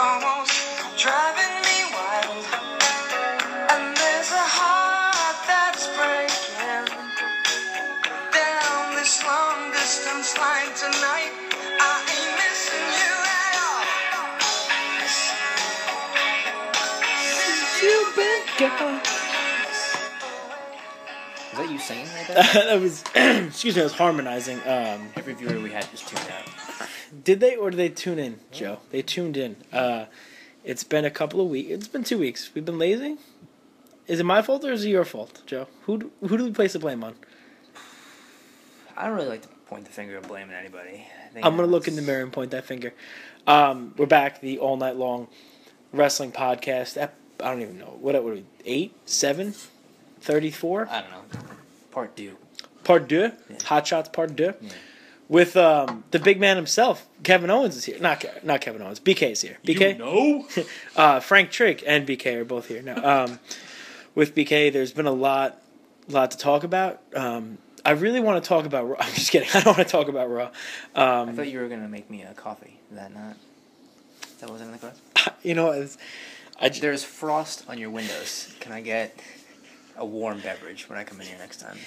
almost driving me wild. And there's a heart that's breaking down this long distance line tonight. I ain't missing you at all. You've been gone. Was that you singing right there? That was, excuse me, I was harmonizing. Every viewer we had just tuned out. Did they or did they tune in, Joe? They tuned in. It's been a couple of weeks. It's been 2 weeks. We've been lazy. Is it my fault or is it your fault, Joe? Who do we place the blame on? I don't really like to point the finger of blame at anybody. I'm going to look in the mirror and point that finger. We're back, the all night long wrestling podcast. I don't even know. What are we, 8, 7, 34? I don't know. Part 2. Part 2? Yeah. Hot Shots Part 2? Yeah. With the big man himself, Kevin Owens is here. Not Kevin Owens. BK is here. BK? You know? Frank Trigg and BK are both here now. With BK, there's been a lot to talk about. I really want to talk about Raw. I'm just kidding. I don't want to talk about Raw. I thought you were going to make me a coffee. Is that not? That wasn't in the class? You know, there's frost on your windows. Can I get a warm beverage when I come in here next time?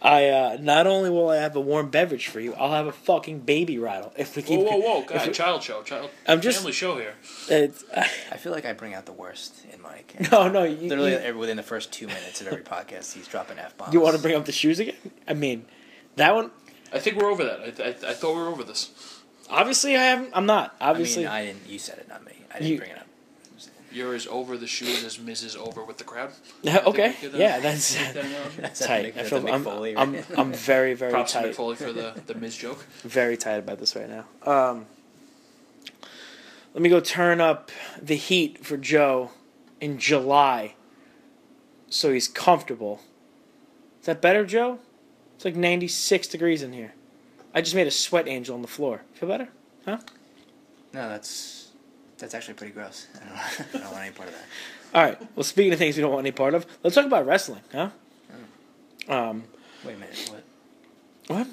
Not only will I have a warm beverage for you, I'll have a fucking baby rattle. If we keep Whoa, God, child show. Family show here. I feel like I bring out the worst in Mike. No. Literally within the first 2 minutes of every podcast, he's dropping F-bombs. You want to bring up the shoes again? I mean, that one... I think we're over that. I thought we were over this. Obviously, I haven't. I'm not. Obviously. I didn't. You said it, not me. I didn't bring it up. You're as over the shoes as Miz is over with the crowd. Okay, yeah, that's tight. I'm very, very Props tight. to Mick Foley for the Miz joke. Very tight about this right now. Let me go turn up the heat for Joe in July, so he's comfortable. Is that better, Joe? It's like 96 degrees in here. I just made a sweat angel on the floor. Feel better? Huh? No, that's actually pretty gross. I don't want any part of that. All right. Well, speaking of things we don't want any part of, let's talk about wrestling, huh? Wait a minute. What? What?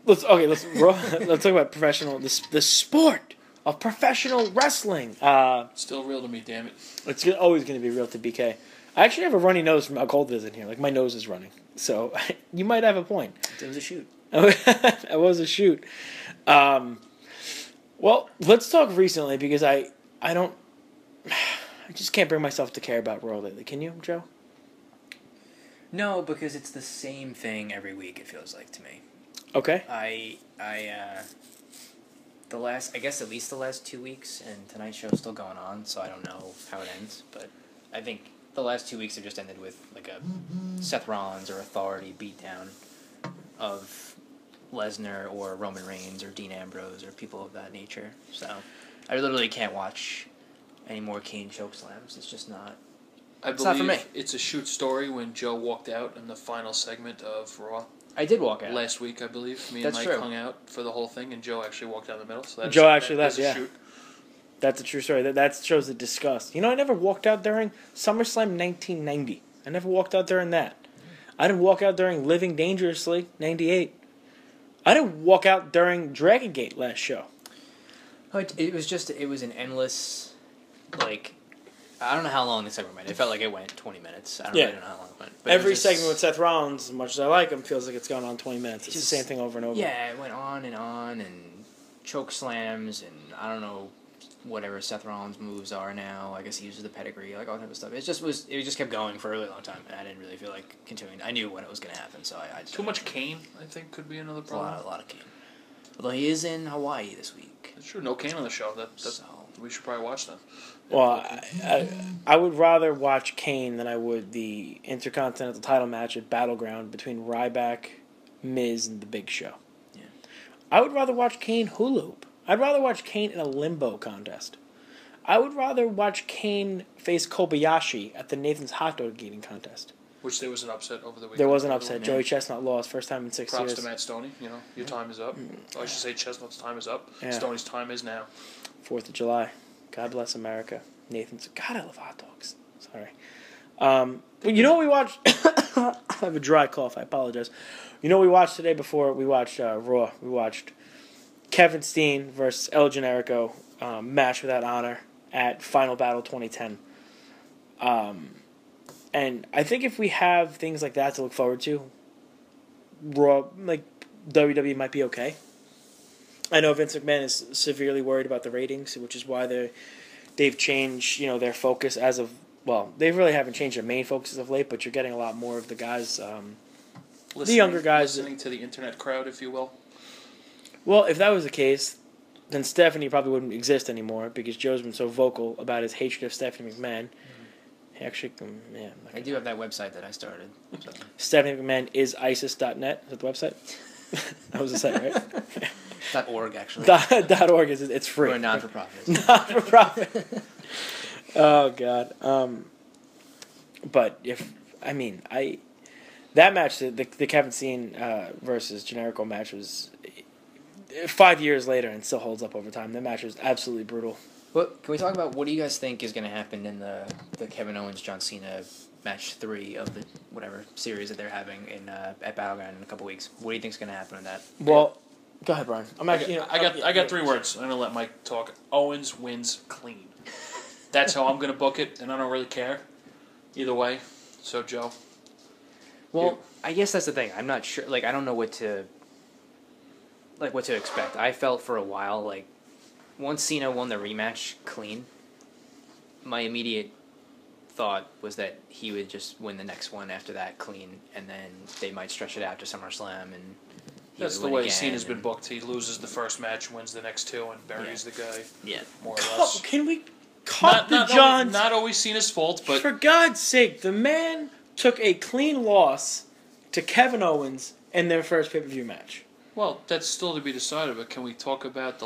Let's talk about the sport of professional wrestling. Still real to me, damn it. It's always going to be real to BK. I actually have a runny nose from how cold it is in here. Like, my nose is running. So, you might have a point. It was a shoot. It was a shoot. Well, let's talk recently because I just can't bring myself to care about Raw lately. Can you, Joe? No, because it's the same thing every week, it feels like to me. Okay. I guess at least the last 2 weeks, and tonight's show's still going on, so I don't know how it ends, but I think the last 2 weeks have just ended with like a Seth Rollins or Authority beatdown of Lesnar or Roman Reigns or Dean Ambrose or people of that nature. So I literally can't watch any more Kane chokeslams. It's just not. It's not for me. It's a shoot story when Joe walked out in the final segment of Raw. I did walk out last week, I believe. Me That's and Mike true. hung out for the whole thing, and Joe actually walked down the middle. So Joe actually left. A Yeah, shoot. that's a true story. That shows the disgust. You know, I never walked out during SummerSlam 1990. I never walked out during that. I didn't walk out during Living Dangerously 98. I didn't walk out during Dragon Gate last show. It was an endless, like, I don't know how long the segment went. It felt like it went 20 minutes. I don't really know how long it went. But every segment with Seth Rollins, as much as I like him, feels like it's gone on 20 minutes. It's the same thing over and over. Yeah, it went on, and choke slams, and I don't know whatever Seth Rollins' moves are now. I guess he uses the pedigree, like all type of stuff. It just kept going for a really long time, and I didn't really feel like continuing. I knew when it was going to happen, so I just... Too much Kane, I think, could be another problem. A lot of Kane. Although he is in Hawaii this week. That's true. No Kane on the show. We should probably watch that. Well, I would rather watch Kane than I would the Intercontinental title match at Battleground between Ryback, Miz, and The Big Show. Yeah. I would rather watch Kane hula hoop. I'd rather watch Kane in a limbo contest. I would rather watch Kane face Kobayashi at the Nathan's Hot Dog Eating Contest. Which there was an upset over the weekend. There was an upset. Joey Chestnut lost, first time in 6 years. Props to Matt Stoney. You know, your time is up. I should say Chestnut's time is up. Yeah. Stoney's time is now. 4th of July. God bless America. Nathan's... God, I love hot dogs. Sorry. Well, you know what we watched? I have a dry cough. I apologize. You know what we watched today before we watched Raw? We watched Kevin Steen versus El Generico. match without honor at Final Battle 2010. And I think if we have things like that to look forward to, Raw, like WWE might be okay. I know Vince McMahon is severely worried about the ratings, which is why they've changed, their focus as of, well, they really haven't changed their main focus of late, but you're getting a lot more of the guys, the younger guys. Listening to the internet crowd, if you will. Well, if that was the case, then Stephanie probably wouldn't exist anymore because Joe's been so vocal about his hatred of Stephanie McMahon. He actually, I do have that website that I started. So. Stephanie McMahon is ISIS.net. Is that the website? That was the site, right? .org, actually. .org it's free. We're a non-for-profit. Non-for-profit. Oh, God. But that match, the Kevin Steen versus Generico match was 5 years later and still holds up over time. That match was absolutely brutal. Well, can we talk about what do you guys think is going to happen in the Kevin Owens John Cena match 3 of the whatever series that they're having at Battleground in a couple weeks? What do you think is going to happen in that? Well, go ahead, Brian. I got 3 words. I'm going to let Mike talk. Owens wins clean. That's how I'm going to book it, and I don't really care either way. So, Joe. Well, I guess that's the thing. I'm not sure. Like, I don't know what to expect. I felt for a while like once Cena won the rematch clean, my immediate thought was that he would just win the next one after that clean, and then they might stretch it out to SummerSlam, and that's the way Cena's been booked. He loses the first match, wins the next 2, and buries the guy. Yeah, more or less. Can we cut not always Cena's fault, but for God's sake, the man took a clean loss to Kevin Owens in their first pay-per-view match. Well, that's still to be decided, but can we talk about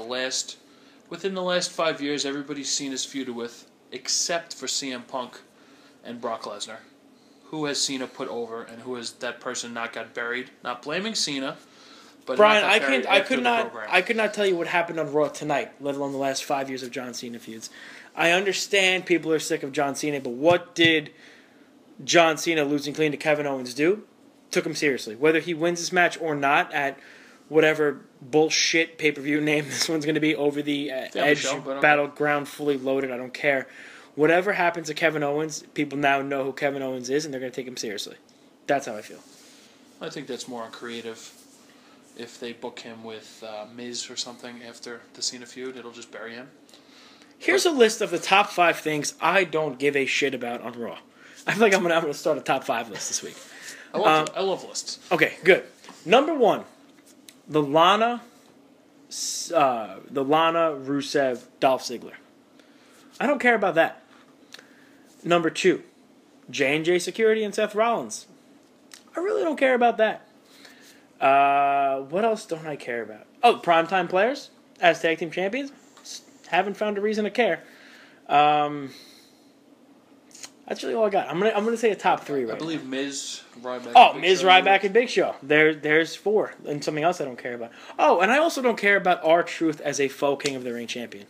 within the last 5 years, everybody's Cena's feuded with, except for CM Punk and Brock Lesnar. Who has Cena put over, and who has that person not got buried? Not blaming Cena, but Brian, I could not tell you what happened on Raw tonight, let alone the last 5 years of John Cena feuds. I understand people are sick of John Cena, but what did John Cena losing clean to Kevin Owens do? Took him seriously. Whether he wins this match or not at whatever bullshit pay-per-view name this one's going to be, over the Edge Battleground Fully Loaded, I don't care. Whatever happens to Kevin Owens, people now know who Kevin Owens is, and they're going to take him seriously. That's how I feel. I think that's more uncreative. If they book him with Miz or something after the Cena feud, it'll just bury him. Here's a list of the top 5 things I don't give a shit about on Raw. I feel like I'm going to start a top 5 list this week. I love lists. Okay, good. Number 1, the Lana Rusev Dolph Ziggler. I don't care about that. Number 2, J&J Security and Seth Rollins. I really don't care about that. What else don't I care about? Oh, Primetime Players as tag team champions. Haven't found a reason to care. That's really all I got. I'm gonna say a top 3 right now. I believe Miz, Ryback. Oh, Miz, Ryback, and Big Show. There's 4, and something else I don't care about. Oh, and I also don't care about R-Truth as a faux King of the Ring champion.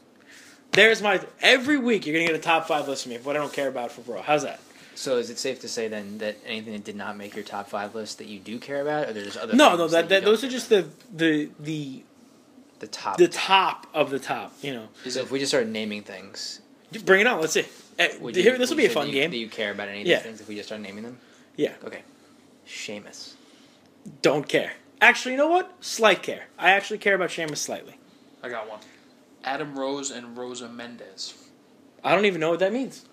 There's my... Every week you're gonna get a top 5 list from me of what I don't care about for Raw. How's that? So is it safe to say then that anything that did not make your top 5 list that you do care about, or there's other? No, things those are just the top of the top. So if we just start naming things, bring it on. Let's see. This will be a fun game. Do you care about any of these things if we just start naming them? Yeah. Okay. Sheamus. Don't care. Actually, you know what? Slight care. I actually care about Sheamus slightly. I got one. Adam Rose and Rosa Mendez. I don't even know what that means.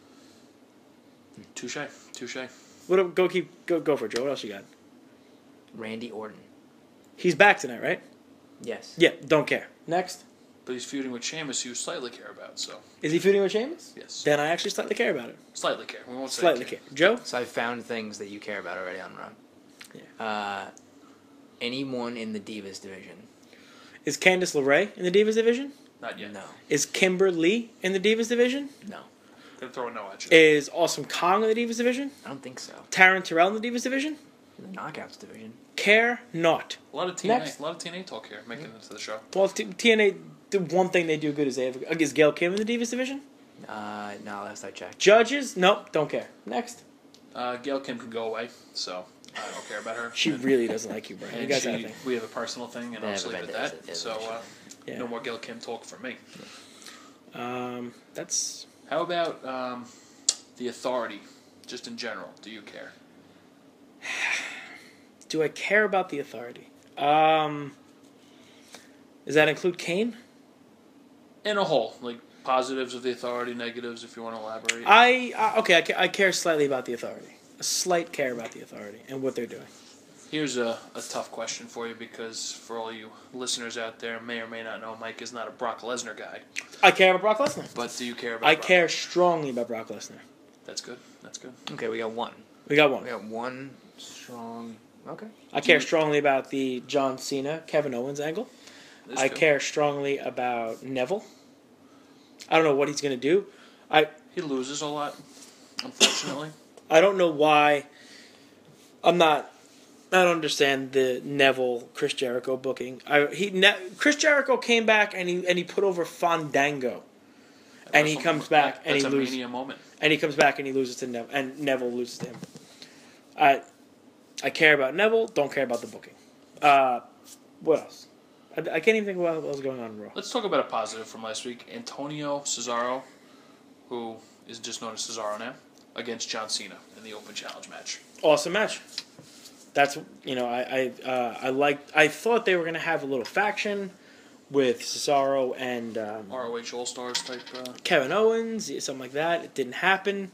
Touche. Go for it, Joe. What else you got? Randy Orton. He's back tonight, right? Yes. Yeah, don't care. Next. But he's feuding with Sheamus, who you slightly care about, so... Is he feuding with Sheamus? Yes. Then I actually slightly care about it. Slightly care. We won't say slightly care. Joe? So I've found things that you care about already on Raw. Yeah. Anyone in the Divas division? Is Candice LeRae in the Divas division? Not yet. No. Is Kimber Lee in the Divas division? No. Gonna throw a no at you. Is Awesome Kong in the Divas division? I don't think so. Taryn Terrell in the Divas division? In the Knockouts division. Care not. A lot of TNA talk here, making it into the show. Well, TNA, the one thing they do good is is Gail Kim in the Divas division? No, last I checked. Judges? Nope, don't care. Next. Gail Kim can go away, so I don't care about her. She really doesn't like you, Brian. You guys have a thing. We have a personal thing, and I'll just leave it at that. So, no more Gail Kim talk from me. That's... How about the Authority, just in general? Do you care? Do I care about the Authority? Does that include Kane? In a whole, like positives of the Authority, negatives, if you want to elaborate. I care slightly about the Authority. A slight care about the Authority and what they're doing. Here's a tough question for you, because for all you listeners out there may or may not know, Mike is not a Brock Lesnar guy. I care about Brock Lesnar. But do you care about I Brock? care strongly about Brock Lesnar. That's good. That's good. Okay, we got one. We got one. We got one strong... Okay. I care strongly about the John Cena, Kevin Owens angle. I care strongly about Neville. I don't know what he's going to do. He loses a lot, unfortunately. I don't know why. I don't understand the Neville Chris Jericho booking. Chris Jericho came back and he put over Fandango, and he comes back and he loses. That's a Mania moment. And he comes back and he loses to Neville, and Neville loses to him. I care about Neville. Don't care about the booking. What else? I can't even think about what was going on in Raw. Let's talk about a positive from last week. Antonio Cesaro, who is just known as Cesaro now, against John Cena in the Open Challenge match. Awesome match. That's I thought they were gonna have a little faction with Cesaro and ROH All Stars type. Kevin Owens, something like that. It didn't happen,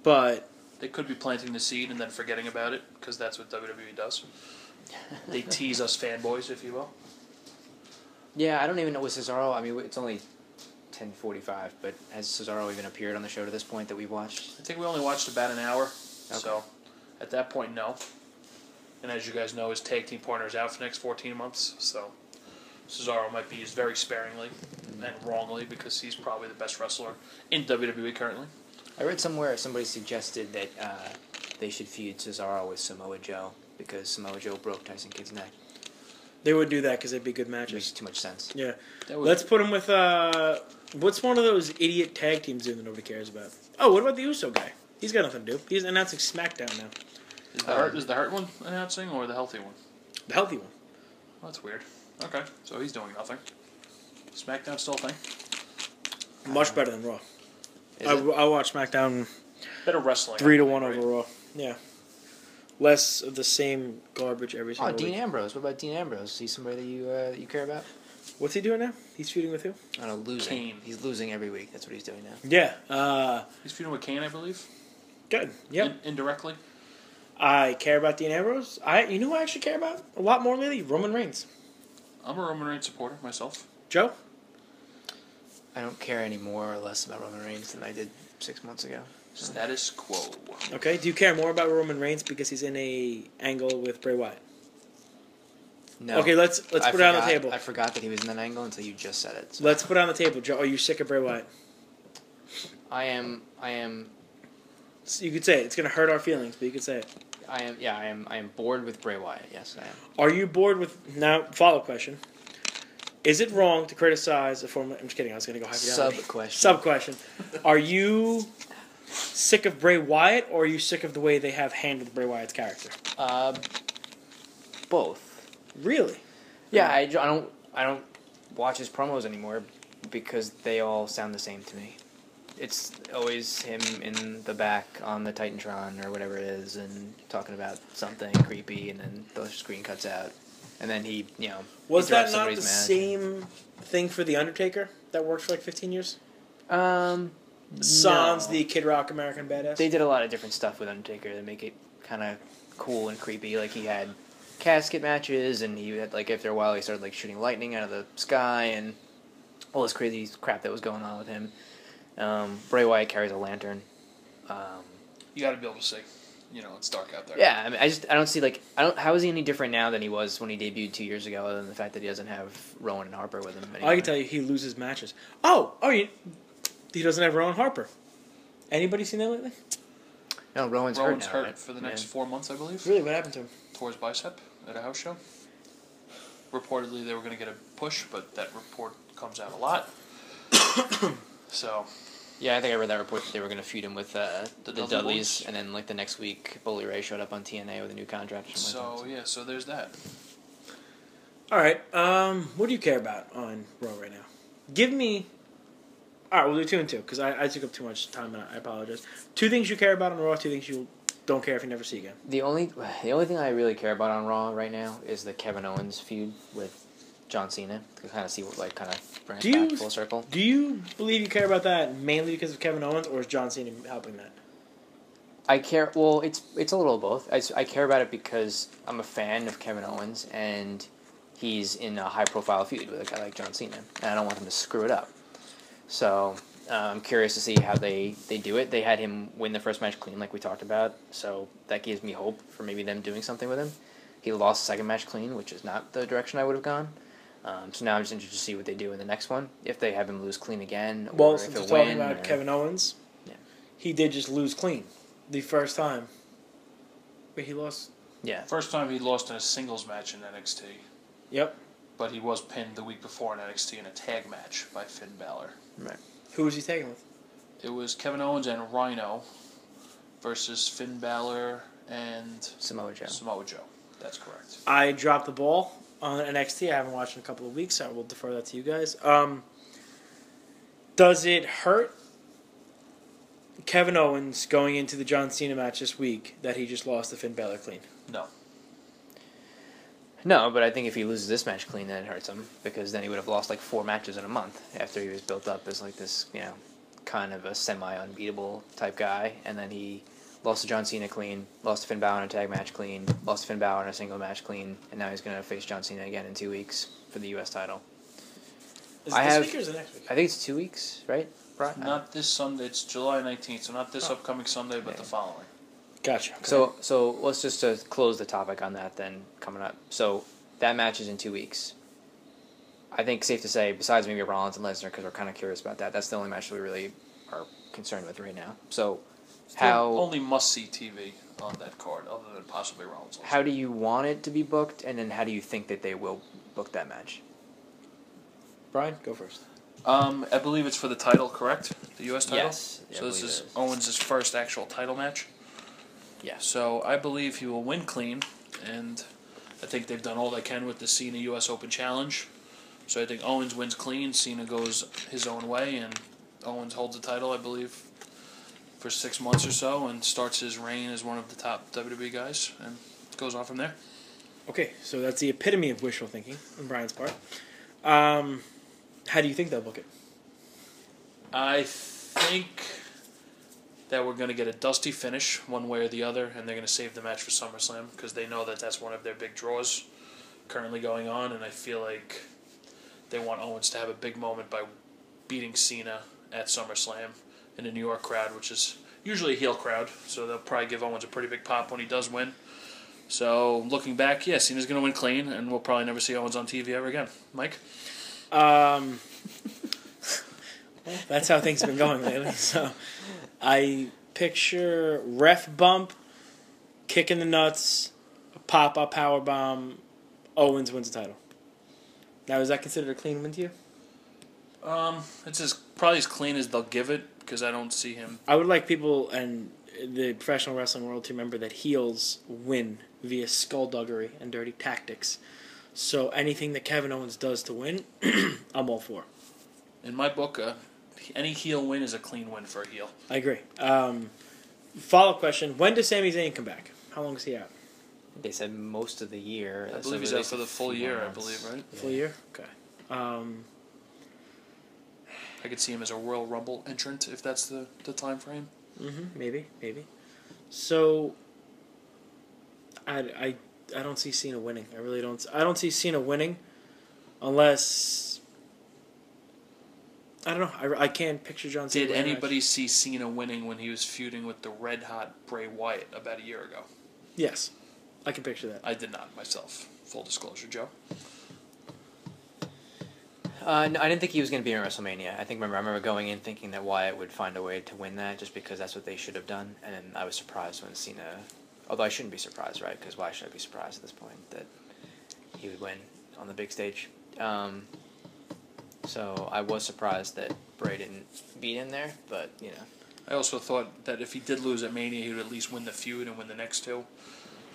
but they could be planting the seed and then forgetting about it, because that's what WWE does. They tease us fanboys, if you will. Yeah, I don't even know with Cesaro. I mean, it's only 10:45, but has Cesaro even appeared on the show to this point that we've watched? I think we only watched about an hour, Okay. so at that point, no. And as you guys know, his tag team partner is out for the next 14 months, so Cesaro might be used very sparingly and wrongly, because he's probably the best wrestler in WWE currently. I read somewhere somebody suggested that they should feud Cesaro with Samoa Joe, because Samoa Joe broke Tyson Kidd's neck. they would do that because they'd be good It matches. makes too much sense. Yeah. That would- Let's put him with what's one of those idiot tag teams doing that nobody cares about? Oh, what about the Uso guy? He's got nothing to do. He's announcing SmackDown now. Is the hurt one announcing, or the healthy one? The healthy one. Well, that's weird. Okay, so he's doing nothing. SmackDown still a thing? Much better than Raw. Is I it? watch SmackDown Better wrestling. 3-1 right? over Raw. Yeah. Less of the same garbage every single Dean week. Ambrose. What about Dean Ambrose? Is he somebody that you care about? What's he doing now? He's feuding with who? I don't know, losing. Kane. He's losing every week. That's what he's doing now. Yeah. He's feuding with Kane, I believe. Good. Yep. Indirectly. I care about Dean Ambrose. You know who I actually care about a lot more lately? Roman Reigns. I'm a Roman Reigns supporter myself. Joe? I don't care any more or less about Roman Reigns than I did 6 months ago. Status quo. Okay. Do you care more about Roman Reigns because he's in a angle with Bray Wyatt? No. Okay, let's put it on the table. I forgot that he was in that angle until you just said it. So. Let's put it on the table, Joe. Are you sick of Bray Wyatt? I am. You could say it. It's going to hurt our feelings, but you could say it. I am bored with Bray Wyatt. Yes, I am. Are you bored with... Now, follow-up question. Is it wrong to criticize a former... I'm just kidding. I was going to go hypothetically. Sub-question. Sub-question. Are you sick of Bray Wyatt, or are you sick of the way they have handled Bray Wyatt's character? Both. Really? Yeah, I don't watch his promos anymore because they all sound the same to me. It's always him in the back on the Titantron or whatever it is and talking about something creepy, and then the screen cuts out. And then he, Was that interrupts not the somebody's match. same thing for The Undertaker that worked for like 15 years? No. Sans the Kid Rock American Badass? They did a lot of different stuff with Undertaker to make it kind of cool and creepy. Like, he had casket matches, and he had, like, after a while, he started, like, shooting lightning out of the sky, and all this crazy crap that was going on with him. Bray Wyatt carries a lantern. You got to be able to see. It's dark out there. Yeah, I mean, I don't see, like, how is he any different now than he was when he debuted 2 years ago, other than the fact that he doesn't have Rowan and Harper with him anymore? I can tell you, he loses matches. He doesn't have Rowan Harper. Anybody seen that lately? No, Rowan's Rowan's hurt now, hurt right? for the next 4 months, I believe. Really, what happened to him? Tore his bicep at a house show. Reportedly, they were going to get a push, but that report comes out a lot. So, Yeah, I think I read that report that they were going to feud him with the Dudley Dudleys, Boys. and then, like, the next week, Bully Ray showed up on TNA with a new contract or something like that. so there's that. All right. What do you care about on Raw right now? Give me All right, we'll do 2 and 2 because I took up too much time and I apologize. 2 things you care about on Raw, 2 things you don't care if you never see again. The only thing I really care about on Raw right now is the Kevin Owens feud with John Cena to kind of see what kind of brings back full circle. Do you believe you care about that mainly because of Kevin Owens, or is John Cena helping that? I care. Well, it's a little of both. I care about it because I'm a fan of Kevin Owens, and he's in a high-profile feud with a guy like John Cena, and I don't want him to screw it up. So I'm curious to see how they do it. They had him win the first match clean, like we talked about, so that gives me hope for maybe them doing something with him. He lost the second match clean, which is not the direction I would have gone. So now I'm just interested to see what they do in the next one. If they have him lose clean again, or if Since he'll we're talking win. about Kevin Owens, he did just lose clean the first time. Wait, he lost? Yeah. First time he lost in a singles match in NXT. Yep. But he was pinned the week before in NXT in a tag match by Finn Balor. Right. Who was he tagging with? It was Kevin Owens and Rhino versus Finn Balor and Samoa Joe. Samoa Joe. That's correct. I dropped the ball on NXT. I haven't watched in a couple of weeks. I will defer that to you guys. Does it hurt Kevin Owens going into the John Cena match this week that he just lost to Finn Balor clean? No. No, but I think if he loses this match clean, then it hurts him because then he would have lost like 4 matches in a month after he was built up as like this, kind of a semi-unbeatable type guy, and then he lost to John Cena clean, lost to Finn Balor in a tag match clean, lost to Finn Balor in a single match clean, and now he's going to face John Cena again in 2 weeks for the U.S. title. Is it this week or is it next week? I think it's 2 weeks, right? Not this Sunday. It's July 19th, so not this upcoming Sunday, but the following. Gotcha. Okay. So let's just close the topic on that then coming up. So that match is in 2 weeks. I think safe to say, besides maybe Rollins and Lesnar, because we're kind of curious about that, that's the only match that we really are concerned with right now. So Only must-see TV on that card, other than possibly Rollins. How do you want it to be booked, and then how do you think that they will book that match? Brian, go first. I believe it's for the title, correct? The U.S. title? Yes. So this is Owens' first actual title match? Yeah. So I believe he will win clean, and I think they've done all they can with the Cena U.S. Open Challenge. So I think Owens wins clean, Cena goes his own way, and Owens holds the title, I believe, for 6 months or so, and starts his reign as one of the top WWE guys, and goes on from there. Okay, so that's the epitome of wishful thinking on Brian's part. How do you think they'll book it? I think that we're going to get a dusty finish one way or the other, and they're going to save the match for SummerSlam because they know that that's one of their big draws currently going on, and I feel like they want Owens to have a big moment by beating Cena at SummerSlam in the New York crowd, which is usually a heel crowd, so they'll probably give Owens a pretty big pop when he does win. So looking back, yeah, Cena's going to win clean, and we'll probably never see Owens on TV ever again. Mike? That's how things have been going lately. So I picture ref bump, kick in the nuts, a pop-up power bomb, Owens wins the title. Now, is that considered a clean win to you? It's probably as clean as they'll give it because I don't see him. I would like people and the professional wrestling world to remember that heels win via skullduggery and dirty tactics. So anything that Kevin Owens does to win, I'm all for. In my book, any heel win is a clean win for a heel. I agree. Follow-up question. When does Sami Zayn come back? How long is he out? They said most of the year. I believe he's out for the full year, I believe, right? Full year? Okay. I could see him as a Royal Rumble entrant if that's the time frame. Maybe. So, I don't see Cena winning. I really don't. I don't see Cena winning unless... I don't know. I can't picture John Cena. Did anybody see Cena winning when he was feuding with the red-hot Bray Wyatt about a year ago? Yes. I can picture that. I did not myself. Full disclosure, Joe. No, I didn't think he was going to be in WrestleMania. I remember going in thinking that Wyatt would find a way to win that just because that's what they should have done. And then I was surprised when Cena... Although I shouldn't be surprised, right? Because why should I be surprised at this point that he would win on the big stage? So I was surprised that Bray didn't beat him there, but, I also thought that if he did lose at Mania, he would at least win the feud and win the next two.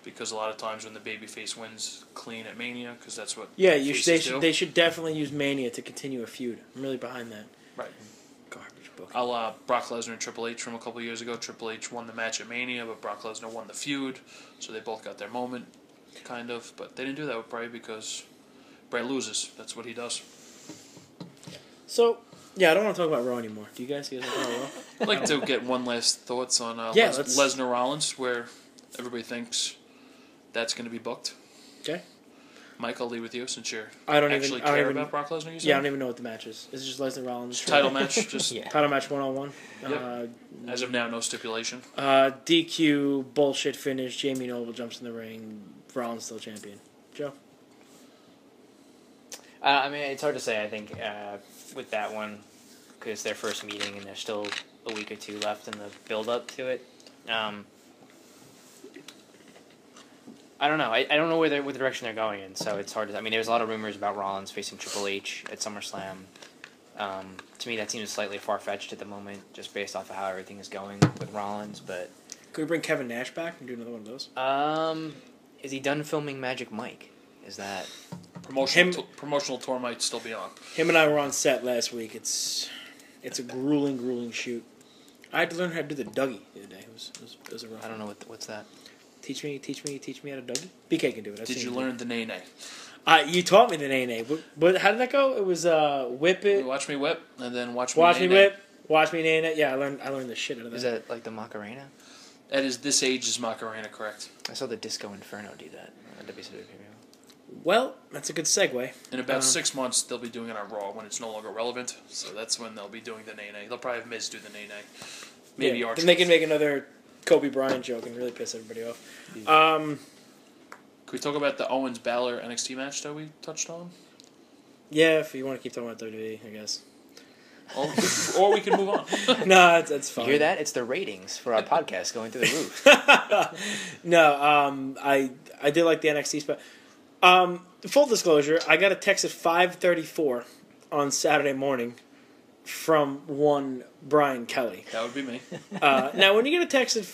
Because a lot of times when the babyface wins clean at Mania, because that's what they should definitely use Mania to continue a feud. I'm really behind that. Right. Garbage. booking. A la Brock Lesnar and Triple H from a couple years ago. Triple H won the match at Mania, but Brock Lesnar won the feud, so they both got their moment, kind of. But they didn't do that with Bray because Bray loses. That's what he does. So, yeah, I don't want to talk about Raw anymore. Do you guys see anything about Raw? I'd like to get one last thoughts on let's... Lesnar Rollins, where everybody thinks that's going to be booked. Okay. Mike, I'll lead with you since you're I don't care even about Brock Lesnar. You said? Yeah, I don't even know what the match is. Is it just Lesnar Rollins? Title match, just title match 1-on-1. Yep. As of now, no stipulation. DQ bullshit finish. Jamie Noble jumps in the ring. Rollins still champion. Joe. I mean, it's hard to say. I think with that one, because it's their first meeting and there's still a week or two left in the build up to it. I don't know. I don't know what direction they're going in, so it's hard to... I mean, there's a lot of rumors about Rollins facing Triple H at SummerSlam. To me, that seems slightly far-fetched at the moment, just based off of how everything is going with Rollins, but... Could we bring Kevin Nash back and do another one of those? Is he done filming Magic Mike? Is that... Promotional tour might still be on. Him and I were on set last week. It's a grueling shoot. I had to learn how to do the Dougie the other day. It was a rough I don't know what's that. Teach me how to Dougie? BK can do it. Did you learn the nay-nay? You taught me the nay-nay. But how did that go? It was whip it. Watch me whip, and then watch me whip. Watch me nay-nay. Yeah, I learned the shit out of that. Is that like the Macarena? That is this age is Macarena, correct? I saw the Disco Inferno do that on WCW. Well, that's a good segue. In about 6 months, they'll be doing it on Raw when it's no longer relevant. So that's when they'll be doing the nay-nay. They'll probably have Miz do the nay-nay. Maybe Archer. Then they can make another Kobe Bryant joke and really piss everybody off. Yeah. Can we talk about the Owens Balor NXT match that we touched on? Yeah, if you want to keep talking about WWE, I guess. Or we can move on. No, that's fine. You hear that? It's the ratings for our podcast going through the roof. No, I did like the NXT spot. Full disclosure, I got a text at 5:34 on Saturday morning from one Brian Kelly. That would be me. Now, when you get a text at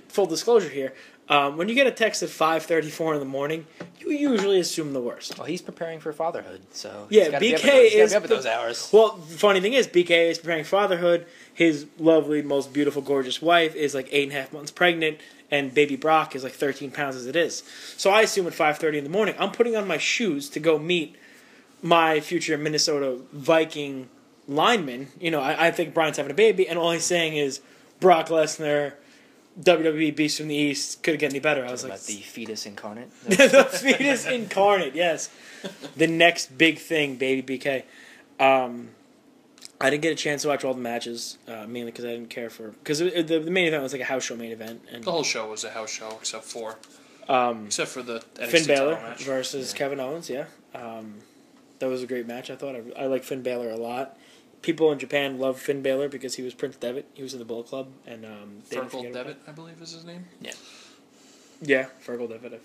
full disclosure here, when you get a text at 5:34 in the morning, you usually assume the worst. Well, he's preparing for fatherhood, so yeah, BK is up at those hours. Well, the funny thing is, BK is preparing fatherhood. His lovely, most beautiful, gorgeous wife is like 8.5 months pregnant, and baby Brock is like 13 pounds as it is. So I assume at 5:30 in the morning, I'm putting on my shoes to go meet my future Minnesota Viking lineman. I think Brian's having a baby, and all he's saying is Brock Lesnar, WWE Beast from the East, couldn't get any better. I was like, about the fetus incarnate. The fetus incarnate, yes. The next big thing, baby BK. I didn't get a chance to watch all the matches, mainly because I didn't care for... Because the main event was like a house show main event. And the whole show was a house show, except for the NXT Finn Balor match. versus Kevin Owens, yeah. That was a great match, I thought. I like Finn Balor a lot. People in Japan love Finn Balor because he was Prince Devitt. He was in the Bullet Club. And Fergal Devitt, I believe is his name. Yeah. Yeah, Fergal Devitt.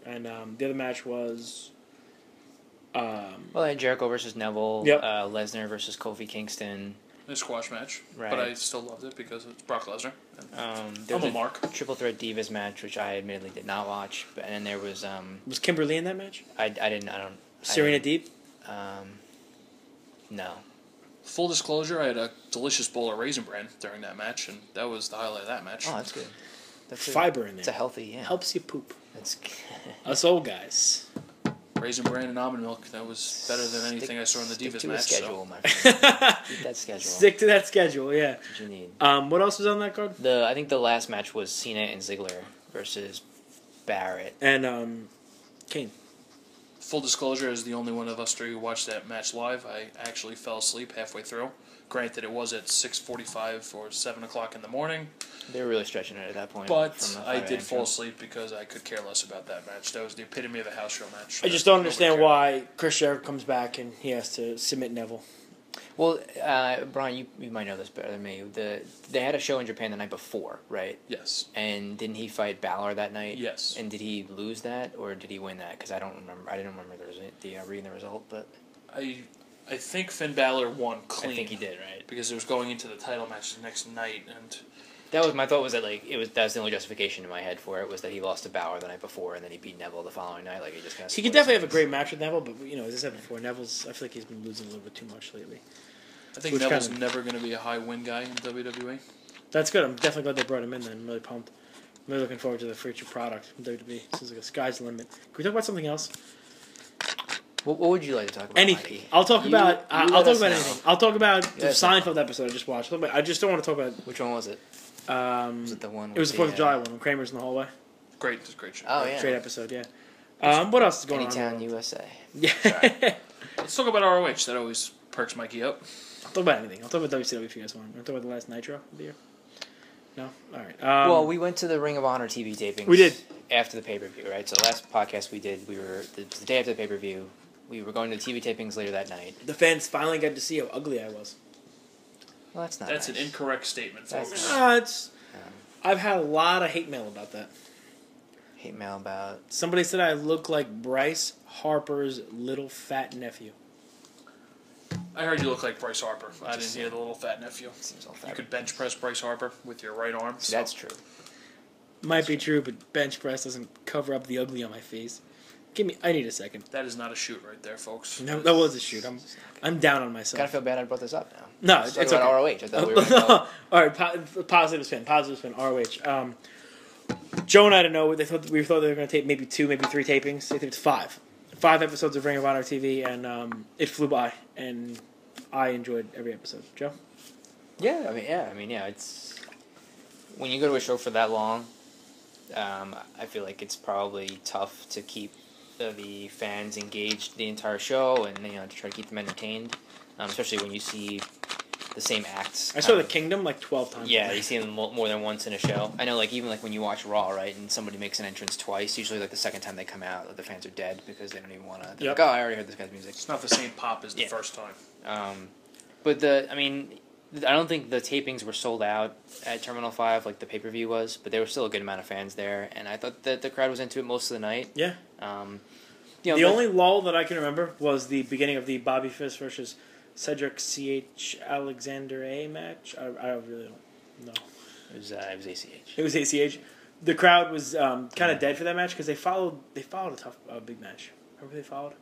And the other match was... well, Jericho versus Neville, yep. Lesnar versus Kofi Kingston. A squash match, right. But I still loved it because it's Brock Lesnar. There was a Mark. Triple Threat Divas match, which I admittedly did not watch, and then there was... was Kimberly in that match? Serena Deeb? No. Full disclosure, I had a delicious bowl of Raisin Bran during that match, and that was the highlight of that match. Oh, that's good. That's fiber in there. It's a healthy, yeah. Helps you poop. That's us old guys. Raisin Bran and almond milk, that was better than anything I saw in the Divas match. Stick to schedule, my friend. Keep that schedule. Stick to that schedule, yeah. That's what you need. What else was on that card? I think the last match was Cena and Ziggler versus Barrett. And Kane. Full disclosure, as the only one of us three who watched that match live, I actually fell asleep halfway through. Granted, it was at 6:45 or 7 o'clock in the morning. They were really stretching it at that point. But I did fall asleep because I could care less about that match. That was the epitome of a house show match. I just don't understand why Chris Jericho comes back and he has to submit Neville. Well, Brian, you might know this better than me. They had a show in Japan the night before, right? Yes. And didn't he fight Balor that night? Yes. And did he lose that, or did he win that? Because I don't remember. I didn't remember reading the result, but I think Finn Balor won clean. I think he did, right? Because it was going into the title match the next night, and that was my thought. Was that that's the only justification in my head for it was that he lost to Balor the night before, and then he beat Neville the following night. Like he just kind of. He could definitely have a great match with Neville, but as I said before, I feel like he's been losing a little bit too much lately. I think Neville's never going to be a high win guy in WWE. That's good. I'm definitely glad they brought him in then. I'm really pumped. I'm really looking forward to the future product from WWE. This is like a sky's the limit. Can we talk about something else? What would you like to talk about? Anything. Mikey? I'll talk about. I'll talk about anything. I'll talk about the Yes, Seinfeld episode I just watched. I just don't want to talk about. Which one was it? Was it the one? It was the 4th of July one when Kramer's in the hallway. Great, it's a great show. Oh yeah. Great episode. Yeah. What else is going Anytown, on? USA. Yeah. Let's talk about ROH. That always perks Mikey up. I'll talk about anything. I'll talk about WCW if you guys want. I'll talk about the last Nitro of the year. No? Alright. Well, we went to the Ring of Honor TV tapings. We did. After the pay-per-view, right? So the last podcast we did, the day after the pay-per-view, we were going to the TV tapings later that night. The fans finally got to see how ugly I was. Well, that's not That's nice. an incorrect statement, folks. I've had a lot of hate mail about that. Hate mail about... Somebody said I look like Bryce Harper's little fat nephew. I heard you look like Bryce Harper. I didn't hear the little fat nephew. Seems all You fat. could bench press Bryce Harper with your right arm. See, that's true. Might be true, but bench press doesn't cover up the ugly on my face. I need a second. That is not a shoot right there, folks. No, that was a shoot. I'm down on myself. Kind of feel bad I brought this up now. No, Let's it's talk okay. about ROH. I thought we were going to All right, positive spin. ROH. Joe and I don't know. We thought they were going to tape maybe 2, maybe 3 tapings. They taped 5. 5 episodes of Ring of Honor TV, and it flew by, and I enjoyed every episode. Joe? Yeah. It's... When you go to a show for that long, I feel like it's probably tough to keep the fans engaged the entire show and to try to keep them entertained, especially when you see the same acts. I saw The Kingdom like 12 times. Yeah, you see them more than once in a show. I know, even when you watch Raw, right, and somebody makes an entrance twice, usually the second time they come out, the fans are dead because they don't even want to. Like, oh, I already heard this guy's music. It's not the same pop as the first time. But I don't think the tapings were sold out at Terminal 5 like the pay-per-view was, but there was still a good amount of fans there, and I thought that the crowd was into it most of the night. Yeah. The only lull that I can remember was the beginning of the Bobby Fish versus Cedric C.H. Alexander A match. I really don't know. It was ACH. It was ACH. The crowd was kind of dead for that match because they followed a tough big match. Remember who they followed?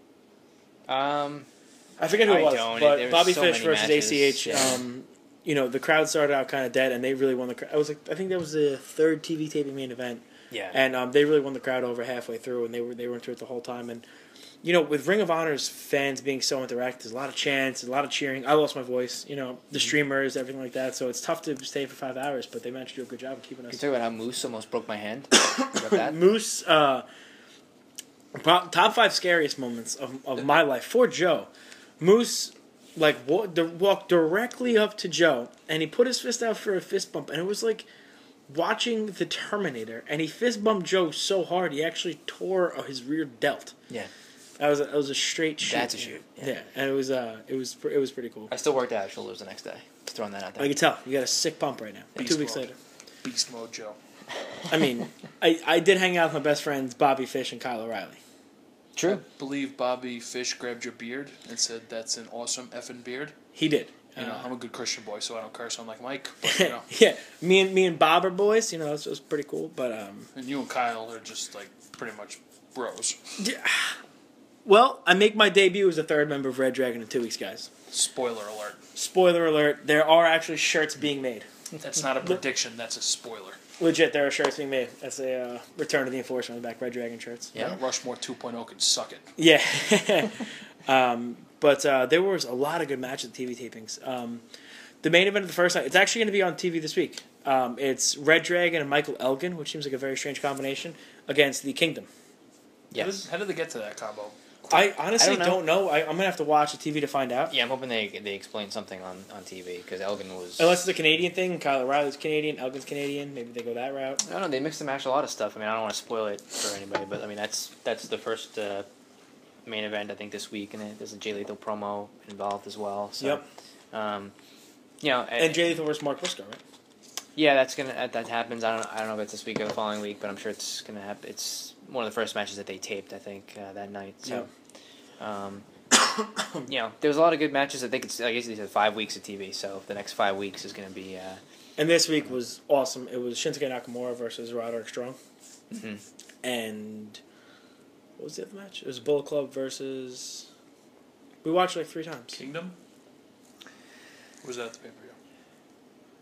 I forget who it was, but Bobby Fish versus ACH. Yeah. The crowd started out kind of dead, and they really won the. I think that was the 3rd TV taping main event. Yeah. And they really won the crowd over halfway through, and they were into it the whole time. And with Ring of Honor's fans being so interactive, there's a lot of chants, a lot of cheering. I lost my voice. The streamers, everything like that. So it's tough to stay for 5 hours, but they managed to do a good job of keeping us. Can you talk about how Moose almost broke my hand? About that? Moose, top 5 scariest moments of my life for Joe. Moose walked directly up to Joe, and he put his fist out for a fist bump, and it was like watching the Terminator, and he fist bumped Joe so hard he actually tore his rear delt. Yeah. That was a straight shoot. That's a shoot. Yeah, and it was pretty cool. I still worked out shoulders the next day. Just throwing that out there. I can tell you got a sick pump right now. Beast 2 weeks mode. later. Beast mode, Joe. I did hang out with my best friends Bobby Fish and Kyle O'Reilly. True. I believe Bobby Fish grabbed your beard and said, "That's an awesome effing beard." He did. I'm a good Christian boy, so I don't curse. I'm like Mike. But, yeah, me and Bob are boys. It was pretty cool. But and you and Kyle are just pretty much bros. Yeah. Well, I make my debut as a 3rd member of Red Dragon in 2 weeks, guys. Spoiler alert. Spoiler alert: there are actually shirts being made. That's not a prediction. That's a spoiler. Legit, there are shirts being made. That's a Return to the Enforcer on the back, Red Dragon shirts. Yeah. Rushmore 2.0 can suck it. Yeah. But there was a lot of good matches at TV tapings. The main event of the first night, it's actually going to be on TV this week. It's Red Dragon and Michael Elgin, which seems like a very strange combination, against the Kingdom. Yes. How did they get to that combo? I honestly don't know. I'm going to have to watch the TV to find out. Yeah, I'm hoping they explain something on TV, because Elgin was... Unless it's a Canadian thing. Kyle O'Reilly's Canadian, Elgin's Canadian. Maybe they go that route. I don't know. They mix and match a lot of stuff. I don't want to spoil it for anybody, but that's the first main event, I think, this week, and there's a Jay Lethal promo involved as well. So, yep. And Jay Lethal versus Mark Briscoe, right? Yeah, that happens. I don't know if it's this week or the following week, but I'm sure it's gonna happen. It's one of the first matches that they taped, I think, that night. So, there's a lot of good matches. I think it's, I guess they said 5 weeks of TV, so the next 5 weeks is gonna be. And this week was awesome. It was Shinsuke Nakamura versus Roderick Strong. Mm-hmm. And what was the other match? It was Bullet Club versus. We watched 3 times. Kingdom? Was that the pay-per-view?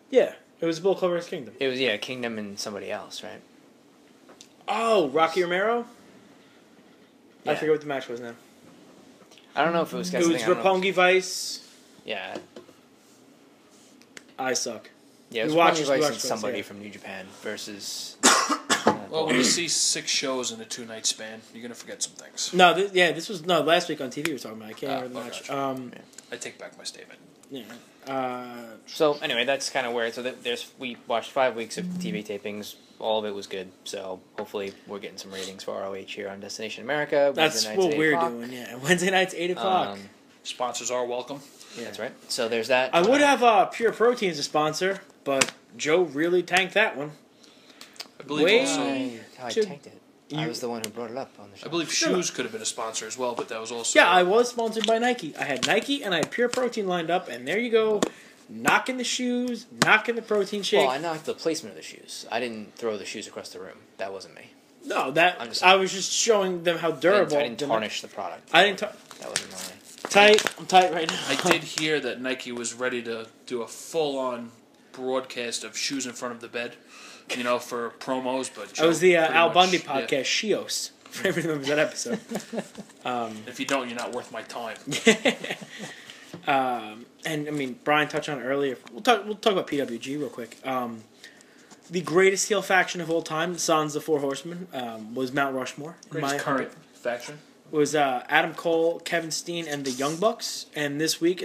Yeah, it was Bull Club vs. Kingdom. It was Kingdom and somebody else, right? Oh, Rocky Romero. Yeah. I forget what the match was now. I don't know if it was. It was Roppongi Vice. Yeah. I suck. Yeah, it was Roppongi Vice and somebody from New Japan versus. Well, when you see 6 shows in a 2-night span, you're gonna forget some things. No, this was last week on TV we were talking about. I can't remember the match. Gotcha. I take back my statement. Yeah. So anyway, that's kind of where. So we watched 5 weeks of TV tapings. All of it was good. So hopefully we're getting some ratings for ROH here on Destination America. That's what we're doing. Yeah, Wednesday nights 8:00. Sponsors are welcome. Yeah. That's right. So there's that. I would have Pure Protein as a sponsor, but Joe really tanked that one. I believe also. I tanked it. I was the one who brought it up on the show. I believe Shoes could have been a sponsor as well, but that was also... Yeah, I was sponsored by Nike. I had Nike and I had Pure Protein lined up, and there you go. Knocking the shoes, knocking the protein shake. Well, I knocked the placement of the shoes. I didn't throw the shoes across the room. That wasn't me. No, I was just showing them how durable. I didn't tarnish the product. That wasn't my... I'm tight right now. I did hear that Nike was ready to do a full-on broadcast of shoes in front of the bed, for promos, but That was the Al Bundy podcast, Shios. For everyone remembers that episode. If you don't, you're not worth my time. And I mean, Brian touched on it earlier. We'll talk about PWG real quick. The greatest heel faction of all time, the Sons of Four Horsemen, was Mount Rushmore. Greatest current faction was Adam Cole, Kevin Steen, and the Young Bucks. And this week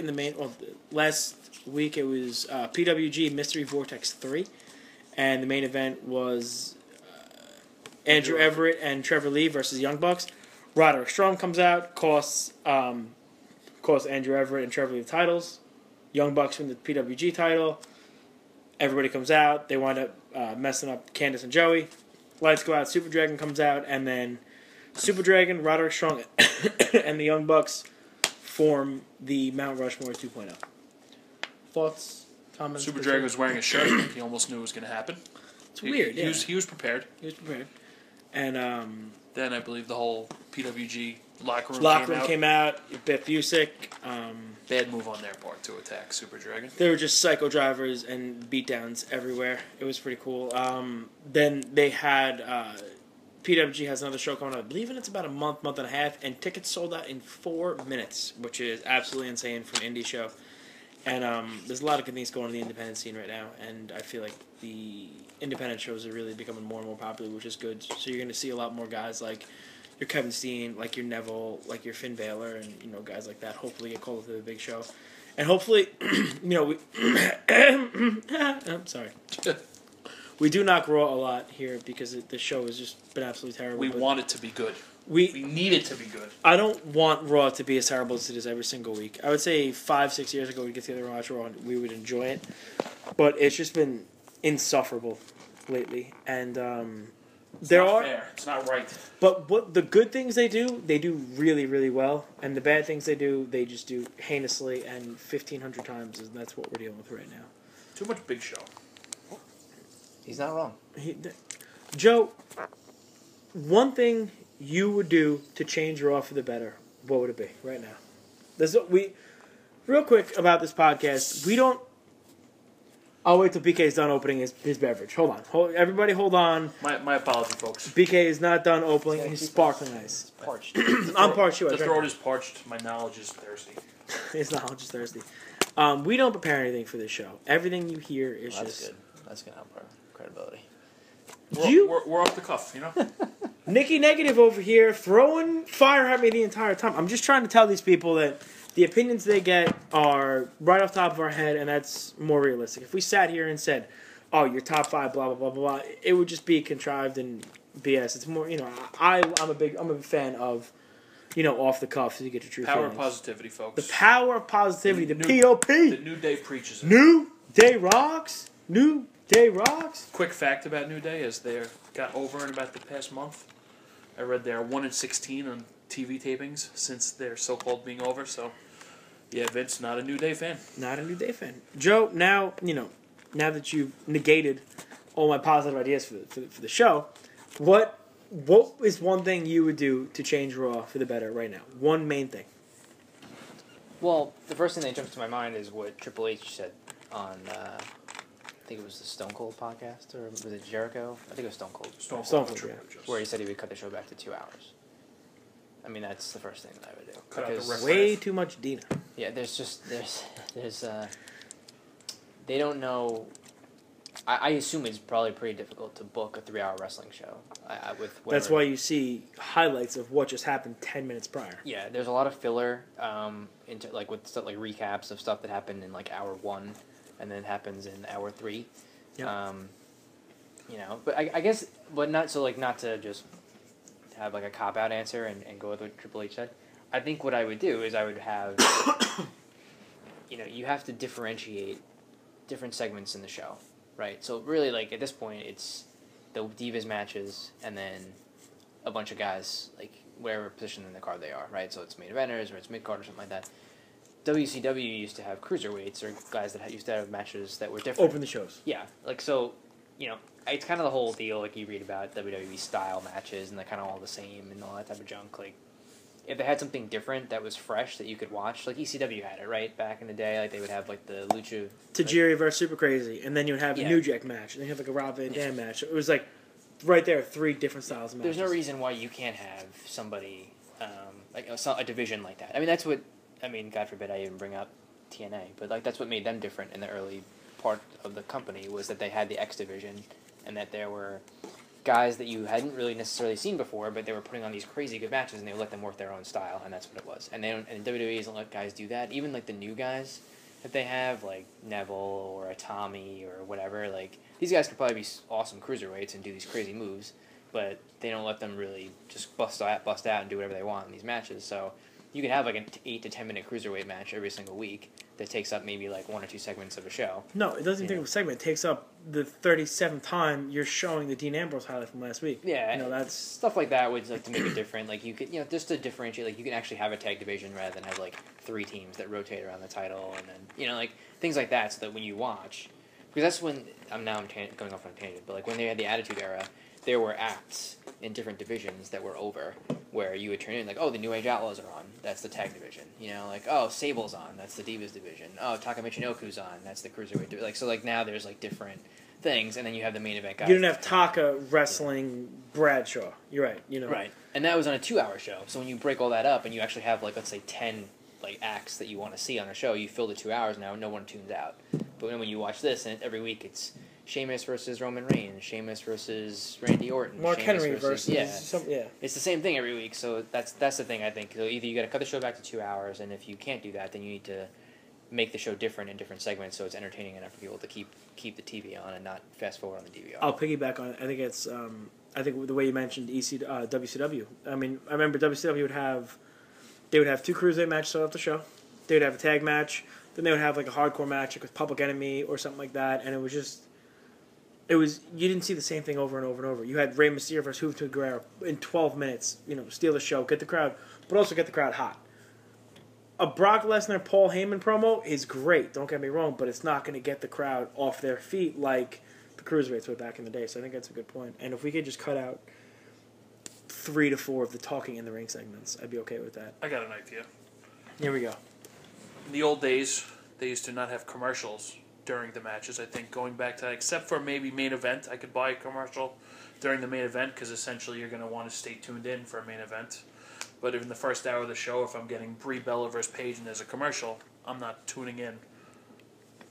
last week it was PWG Mystery Vortex 3, and the main event was Andrew Everett and Trevor Lee versus Young Bucks. Roderick Strong comes out, costs Andrew Everett and Trevor Lee the titles. Young Bucks win the PWG title. Everybody comes out. They wind up messing up Candice and Joey. Lights go out. Super Dragon comes out, and then Super Dragon, Roderick Strong, and the Young Bucks form the Mount Rushmore 2.0. Thoughts, comments? Super Dragon was wearing a shirt. He almost knew it was going to happen. It's weird. He was prepared. And then I believe the whole PWG locker room came out. Biff Busick. Bad move on their part to attack Super Dragon. They were just psycho drivers and beatdowns everywhere. It was pretty cool. Then they had PWG has another show coming up. I believe it's about a month and a half, and tickets sold out in 4 minutes, which is absolutely insane for an indie show. And there's a lot of good things going on in the independent scene right now, and I feel like the independent shows are really becoming more and more popular, which is good. So you're going to see a lot more guys like your Kevin Steen, like your Neville, like your Finn Balor, and guys like that. Hopefully get called to the big show, and hopefully, I'm sorry. We do knock Raw a lot here because the show has just been absolutely terrible. We want it to be good. We need it to be good. I don't want Raw to be as terrible as it is every single week. I would say 5-6 years ago we'd get together and watch Raw and we would enjoy it. But it's just been insufferable lately. And it's not fair. It's not right. But what the good things they do really, really well. And the bad things they just do heinously and 1,500 times. And that's what we're dealing with right now. Too much Big Show. He's not wrong. Joe, one thing you would do to change Raw for the better, what would it be right now? Real quick about this podcast, we don't... I'll wait till BK is done opening his beverage. Hold on. Everybody hold on. My apology, folks. BK is not done opening his sparkling ice. It's parched. I'm parched too. The throat is parched. My knowledge is thirsty. His knowledge is thirsty. We don't prepare anything for this show. Everything you hear is That's just... good. That's going to help our credibility. We're off the cuff, Nikki Negative over here throwing fire at me the entire time. I'm just trying to tell these people that the opinions they get are right off the top of our head, and that's more realistic. If we sat here and said, "Oh, your top 5, blah blah blah blah blah," it would just be contrived and BS. It's more, I'm a big fan of, off the cuff so you get your true power feelings. of positivity, folks. The power of positivity. The POP. The New Day preaches it. New Day rocks. New Day rocks. Quick fact about New Day is they got over in about the past month. I read they're 1-16 on TV tapings since they're so-called being over. So, yeah, Vince, not a New Day fan. Not a New Day fan. Joe, now that you've negated all my positive ideas for the show, what is one thing you would do to change Raw for the better right now? One main thing. Well, the first thing that jumps to my mind is what Triple H said on, I think it was the Stone Cold podcast, or was it Jericho? I think it was Stone Cold. Stone Cold, yeah. Where he said he would cut the show back to 2 hours. I mean, that's the first thing that I would do. Cut out the riff. Way too much Dina. Yeah, they don't know. I assume it's probably pretty difficult to book a 3-hour wrestling show. That's why you see highlights of what just happened 10 minutes prior. Yeah, there's a lot of filler, into with stuff like recaps of stuff that happened in like hour 1, and then happens in hour 3. Yep. But I guess, but not so not to just have like a cop out answer and go with what Triple H said. I think what I would do is I would have, you have to differentiate different segments in the show. Right, so really, at this point, it's the Divas matches and then a bunch of guys, wherever position in the card they are, right? So it's main eventers or it's mid-card or something like that. WCW used to have cruiserweights or guys that used to have matches that were different. Open the shows. Yeah, it's kind of the whole deal, you read about WWE-style matches and they're kind of all the same and all that type of junk, if they had something different that was fresh that you could watch, ECW had it, right? Back in the day, they would have, the Lucha... Tajiri versus Super Crazy, and then you would have a New Jack match, and then you have, a Rob Van Dam match. It was, right there, 3 different styles of matches. There's no reason why you can't have somebody, a division like that. I mean, that's what... God forbid I even bring up TNA, but, that's what made them different in the early part of the company, was that they had the X division, and that there were guys that you hadn't really necessarily seen before, but they were putting on these crazy good matches, and they would let them work their own style, and that's what it was. And WWE doesn't let guys do that. Even the new guys that they have, like Neville or a Tommy or whatever, these guys could probably be awesome cruiserweights and do these crazy moves, but they don't let them really just bust out and do whatever they want in these matches. So you could have an 8 to 10 minute cruiserweight match every single week that takes up maybe 1 or 2 segments of a show. No, it doesn't take up a segment. It takes up the 37th time you're showing the Dean Ambrose highlight from last week. Yeah, that's stuff like that would to make it different. You could just to differentiate. You can actually have a tag division rather than have 3 teams that rotate around the title, and then things like that. So that when you watch, because that's when going off on a tangent, but when they had the Attitude Era, there were acts in different divisions that were over, where you would turn in the New Age Outlaws are on, that's the tag division. Sable's on, that's the Divas division. Oh, Taka Michinoku's on, that's the Cruiserweight division. So now there's different things, and then you have the main event guys. You didn't have Taka wrestling Bradshaw. You're right. Right, and that was on a 2-hour show. So when you break all that up, and you actually have let's say 10 acts that you want to see on a show, you fill the 2 hours now. No one tunes out. But when you watch this, and every week it's Sheamus versus Roman Reigns, Sheamus versus Randy Orton, Mark Sheamus Henry versus It's the same thing every week. So that's the thing, I think. So either you got to cut the show back to 2 hours, and if you can't do that, then you need to make the show different in different segments so it's entertaining enough for people to keep the TV on and not fast forward on the DVR. I'll piggyback on it. I think it's I think the way you mentioned WCW. I remember WCW would have 2 cruiserweight matches throughout the show. They would have a tag match, then they would have a hardcore match with Public Enemy or something like that, and you didn't see the same thing over and over and over. You had Rey Mysterio versus Juventud Guerrero in 12 minutes, steal the show, get the crowd, but also get the crowd hot. A Brock Lesnar Paul Heyman promo is great, don't get me wrong, but it's not going to get the crowd off their feet like the cruiserweights were back in the day. So I think that's a good point. And if we could just cut out 3 to 4 of the talking in the ring segments, I'd be okay with that. I got an idea. Here we go. In the old days, they used to not have commercials during the matches. I think going back to that, except for maybe main event, I could buy a commercial during the main event because essentially you're going to want to stay tuned in for a main event. But in the first hour of the show, if I'm getting Brie Bella versus Paige and there's a commercial, I'm not tuning in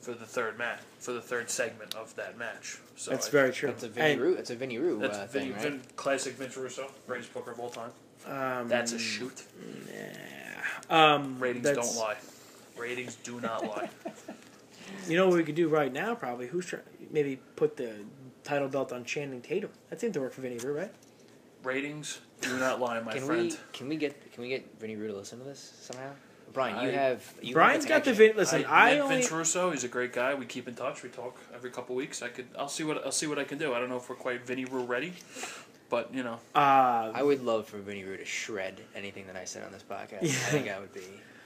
for the third segment of that match. So that's very true. That's a Vinny Roo. That's a Vinny Roo thing, right? Classic Vince Russo, greatest booker of all time. That's a shoot. Ratings don't lie. Ratings do not lie. You know what we could do right now? Probably maybe put the title belt on Channing Tatum. That seemed to work for Vinny Roo, right? Ratings do not lie, my friend. Can we get Vinny Roo to listen to this somehow? Brian, Brian's got the Vin. Listen, I met Vince Russo. He's a great guy. We keep in touch. We talk every couple weeks. I'll see what I can do. I don't know if we're quite Vinny Roo ready, but I would love for Vinny Roo to shred anything that I said on this podcast. Yeah. I think that would be.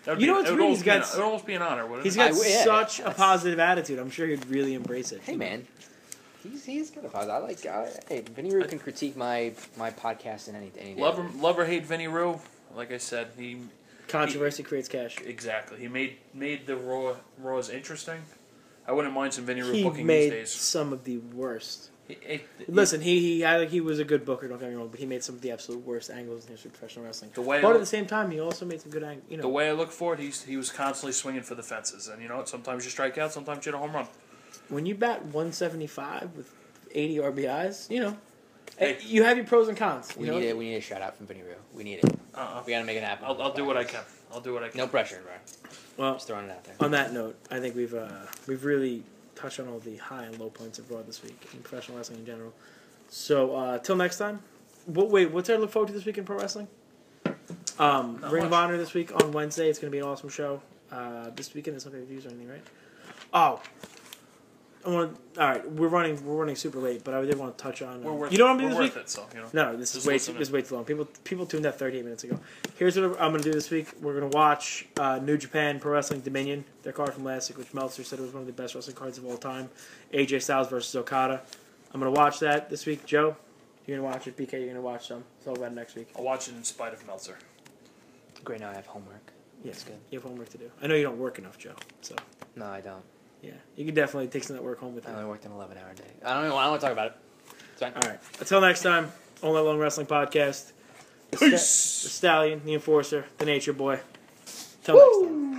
It would almost be an honor, wouldn't it? He's got such a positive attitude. I'm sure he'd really embrace it. Hey, man. He's got a positive. Hey, Vinny Roo can critique my podcast in any day. Love or hate Vinny Roo. Like I said, Controversy creates cash. Exactly. He made the Raws interesting. I wouldn't mind some Vinny Roo He booking made these days. some of the worst. Listen, he was a good booker. Don't get me wrong, but he made some of the absolute worst angles in history of professional wrestling. But at the same time, he also made some good angles. You know, the way I look for it, he was constantly swinging for the fences, and you know what? Sometimes you strike out, sometimes you hit a home run. When you bat 175 with 80 RBIs, you know, Hey. you have your pros and cons. We need a shout out from Vinny Roo. We need it. We gotta make it happen. I'll do what I can. I'll do what I can. No pressure, bro. Well, Just throwing it out there. On that note, I think we've really touched on all the high and low points of Raw this week in professional wrestling in general. So till next time. What's there to look forward to this week in pro wrestling? Ring of Honor this week on Wednesday. It's going to be an awesome show. This weekend there's no reviews or anything, right? Oh. All right, we're running super late, but I did want to touch on. You know what I'm doing this week? It, so, you know. No, this is way too long. People tuned out 38 minutes ago. Here's what I'm going to do this week. We're going to watch New Japan Pro Wrestling Dominion, their card from last week, which Meltzer said was one of the best wrestling cards of all time. AJ Styles versus Okada. I'm going to watch that this week. Joe, you're going to watch it. BK, you're going to watch some. It's all about it next week. I'll watch it in spite of Meltzer. Great, now I have homework. Yes, good. You have homework to do. I know you don't work enough, Joe. So. No, I don't. Yeah, you can definitely take some of that work home with you. I only worked an 11-hour day. I don't want to talk about it. It's fine. All right. Until next time, All Night Long Wrestling Podcast. Peace. The Stallion, the Enforcer, the Nature Boy. Till next time.